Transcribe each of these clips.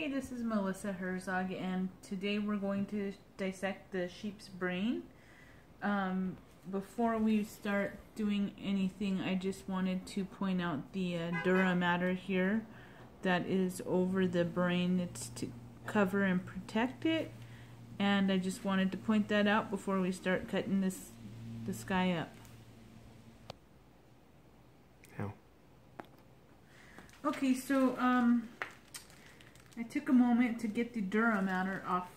Hey, this is Melissa Herzog, and today we're going to dissect the sheep's brain. Before we start doing anything, I just wanted to point out the dura mater here that is over the brain. It's to cover and protect it, and I just wanted to point that out before we start cutting this guy up. How? Okay, so I took a moment to get the dura mater off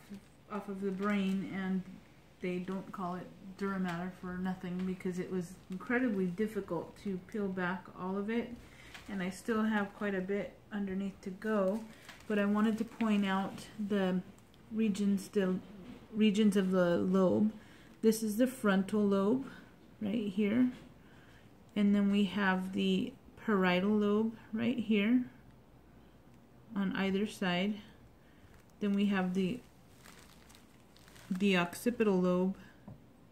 of the brain, and they don't call it dura mater for nothing because it was incredibly difficult to peel back all of it, and I still have quite a bit underneath to go. But I wanted to point out the regions of the lobe. This is the frontal lobe right here, and then we have the parietal lobe right here on either side. Then we have the occipital lobe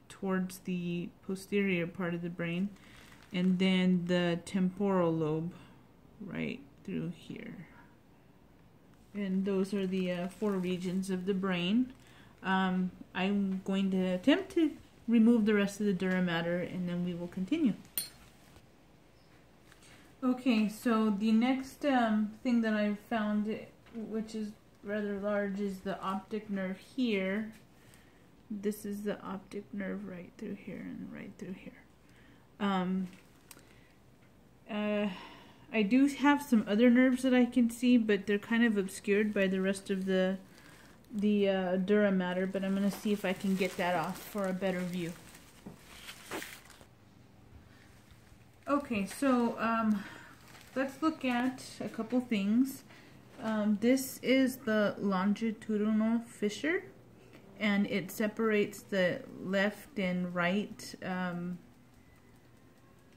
towards the posterior part of the brain, and then the temporal lobe right through here. And those are the 4 regions of the brain. I'm going to attempt to remove the rest of the dura mater, and then we will continue. Okay, so the next thing that I've found, which is rather large, is the optic nerve here. This is the optic nerve right through here and right through here. I do have some other nerves that I can see, but they're kind of obscured by the rest of the dura mater, but I'm going to see if I can get that off for a better view. Okay, so let's look at a couple things. This is the longitudinal fissure, and it separates the left and right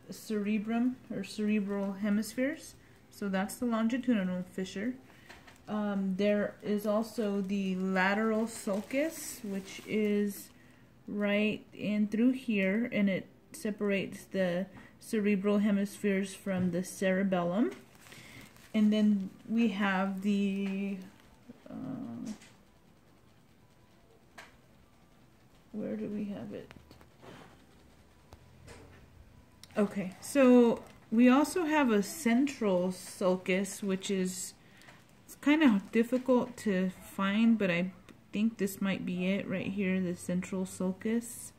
cerebrum or cerebral hemispheres. So that's the longitudinal fissure. There is also the lateral sulcus, which is right in through here, and it separates the cerebral hemispheres from the cerebellum. And then we have the where do we have it? Okay, so we also have a central sulcus, which is kind of difficult to find, but I think this might be it right here, the central sulcus,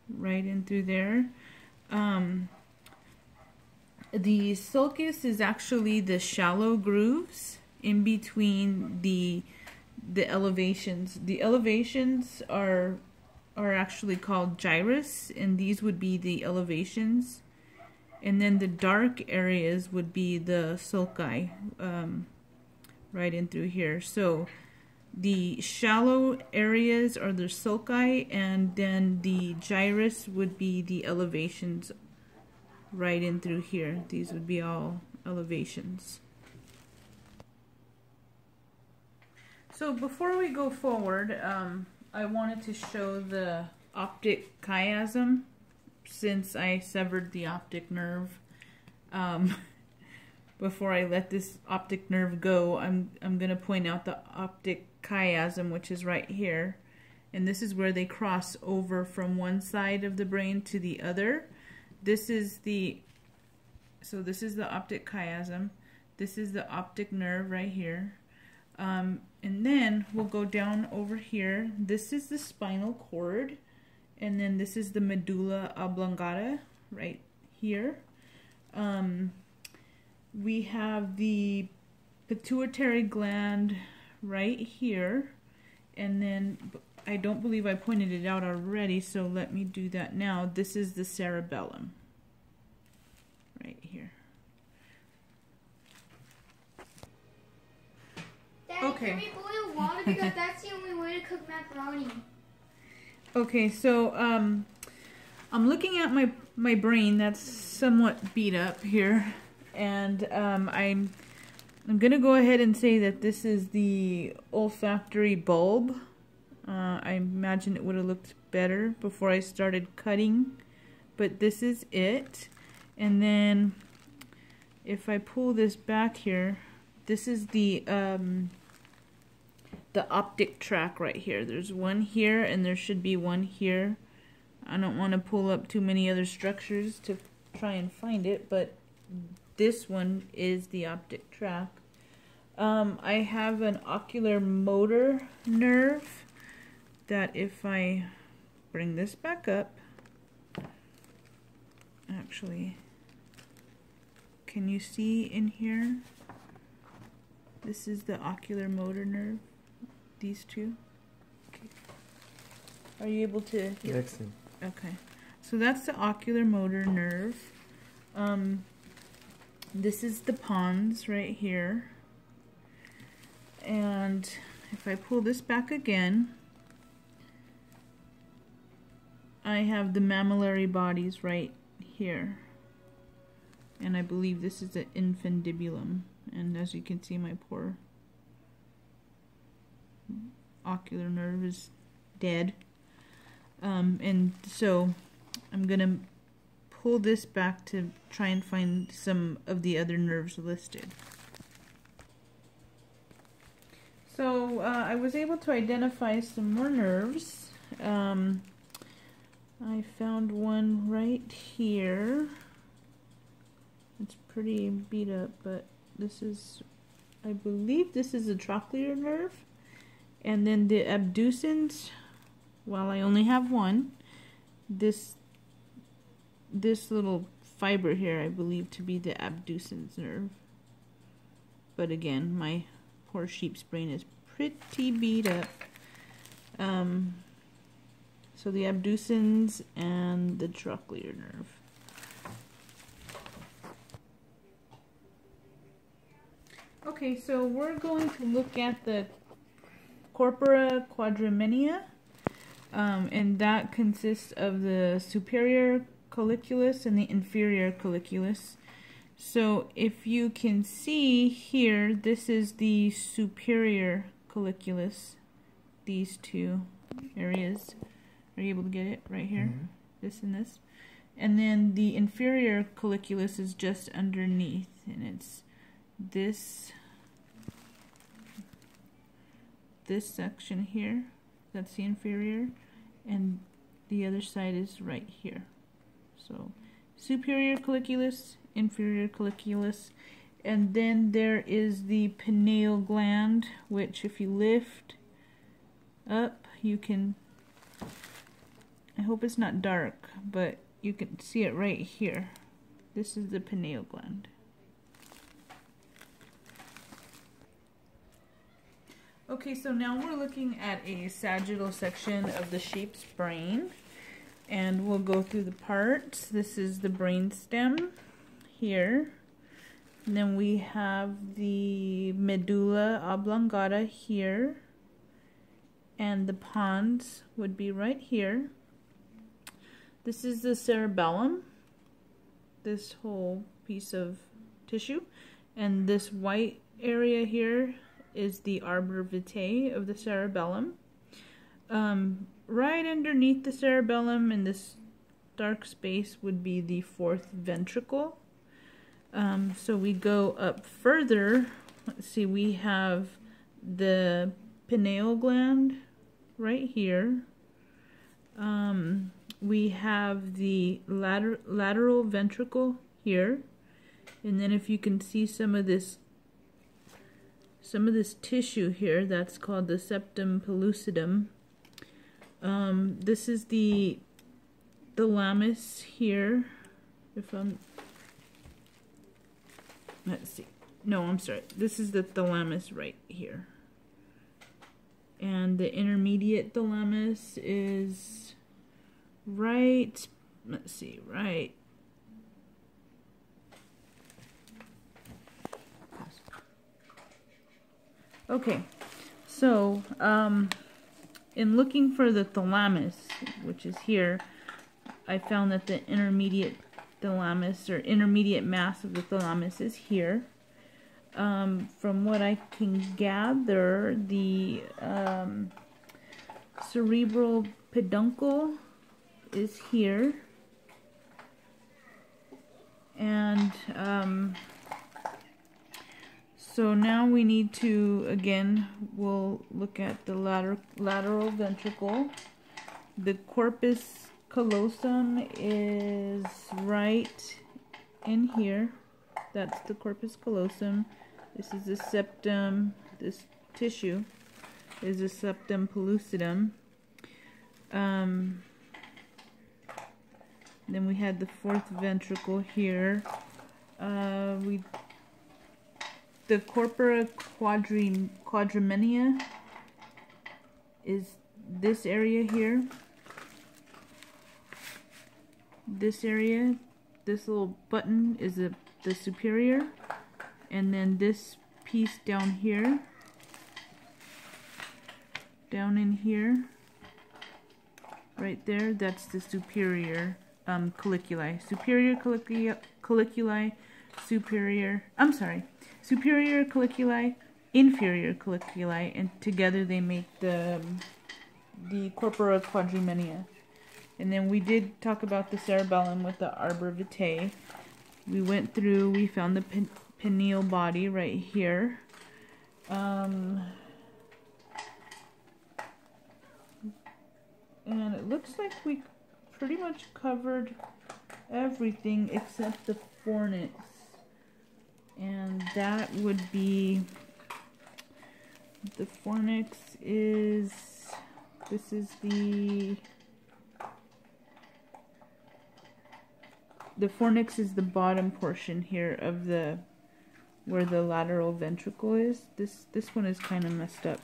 right in through there. The sulcus is actually the shallow grooves in between the elevations. The elevations are actually called gyrus, and these would be the elevations. And then the dark areas would be the sulci, right in through here. So the shallow areas are the sulci, and then the gyrus would be the elevations right in through here. These would be all elevations. So before we go forward, I wanted to show the optic chiasm, since I severed the optic nerve. Before I let this optic nerve go, I'm going to point out the optic chiasm, which is right here. And this is where they cross over from one side of the brain to the other. This is the optic chiasm. This is the optic nerve right here. And then we'll go down over here. This is the spinal cord. And then this is the medulla oblongata right here. We have the pituitary gland right here. And then I don't believe I pointed it out already, so let me do that now. This is the cerebellum right here. Daddy, okay. Can we boil water, because that's the only way to cook macaroni. Okay, so I'm looking at my brain that's somewhat beat up here, and I'm gonna go ahead and say that this is the olfactory bulb. I imagine it would have looked better before I started cutting, but this is it. And then if I pull this back here, this is the the optic tract right here. There's one here and there should be one here. I don't want to pull up too many other structures to try and find it, but this one is the optic tract. I have an ocular motor nerve that if I bring this back up, actually, can you see in here? This is the ocular motor nerve, these two. Okay. Are you able to? Excellent. Okay, so that's the ocular motor nerve. This is the pons right here. And if I pull this back again, I have the mammillary bodies right here. And I believe this is the infundibulum. And as you can see, my poor ocular nerve is dead. And so I'm going to pull this back to try and find some of the other nerves listed. So I was able to identify some more nerves. I found one right here. It's pretty beat up, but this is, I believe this is a trochlear nerve. And then the abducens, while I only have one, this little fiber here I believe to be the abducens nerve. But again, my poor sheep's brain is pretty beat up. So the abducens and the trochlear nerve. Okay, so we're going to look at the corpora quadrimenea, and that consists of the superior colliculus and the inferior colliculus. So if you can see here, this is the superior colliculus, these two areas. Are you able to get it right here? Mm-hmm. This and this. And then the inferior colliculus is just underneath, and it's this section here. That's the inferior, and the other side is right here. So superior colliculus, inferior colliculus, and then there is the pineal gland, which if you lift up, you can, I hope it's not dark, but you can see it right here. This is the pineal gland. Okay, so now we're looking at a sagittal section of the sheep's brain, and we'll go through the parts. This is the brain stem here, and then we have the medulla oblongata here, and the pons would be right here. This is the cerebellum, this whole piece of tissue, and this white area here is the arbor vitae of the cerebellum. Right underneath the cerebellum in this dark space would be the fourth ventricle. So we go up further. Let's see, we have the pineal gland right here. We have the lateral ventricle here. And then if you can see some of this tissue here, that's called the septum pellucidum. This is the thalamus here. Let's see. No, I'm sorry. This is the thalamus right here. And the intermediate thalamus is right, let's see, right. Okay, so in looking for the thalamus, which is here, I found that the intermediate thalamus or intermediate mass of the thalamus is here. From what I can gather, the cerebral peduncle is here, and So now we need to, again, we'll look at the lateral ventricle. The corpus callosum is right in here. That's the corpus callosum. This is the septum. This tissue is the septum pellucidum. Then we had the fourth ventricle here. The corpora quadrimenea is this area here. This area, this little button is the superior, and then this piece down here, down in here, right there, that's the superior colliculi. Superior colliculi, superior colliculi, inferior colliculi, and together they make the corpora quadrimenea. And then we did talk about the cerebellum with the arbor vitae. We went through, we found the pineal body right here. And it looks like we pretty much covered everything except the fornix. And that would be, the fornix is, this is the fornix is the bottom portion here of where the lateral ventricle is. This one is kind of messed up.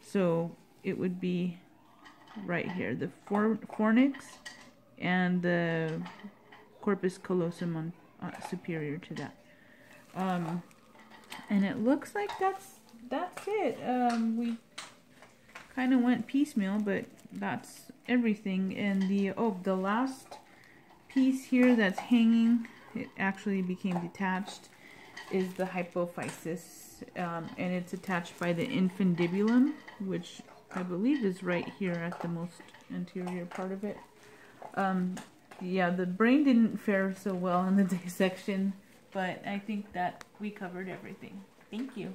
So it would be right here, the fornix and the corpus callosum on superior to that. And it looks like that's it. We kind of went piecemeal, but that's everything. And the last piece here that's hanging, it actually became detached, is the hypophysis, and it's attached by the infundibulum, which I believe is right here at the most anterior part of it. Yeah, the brain didn't fare so well in the dissection, but I think that we covered everything. Thank you.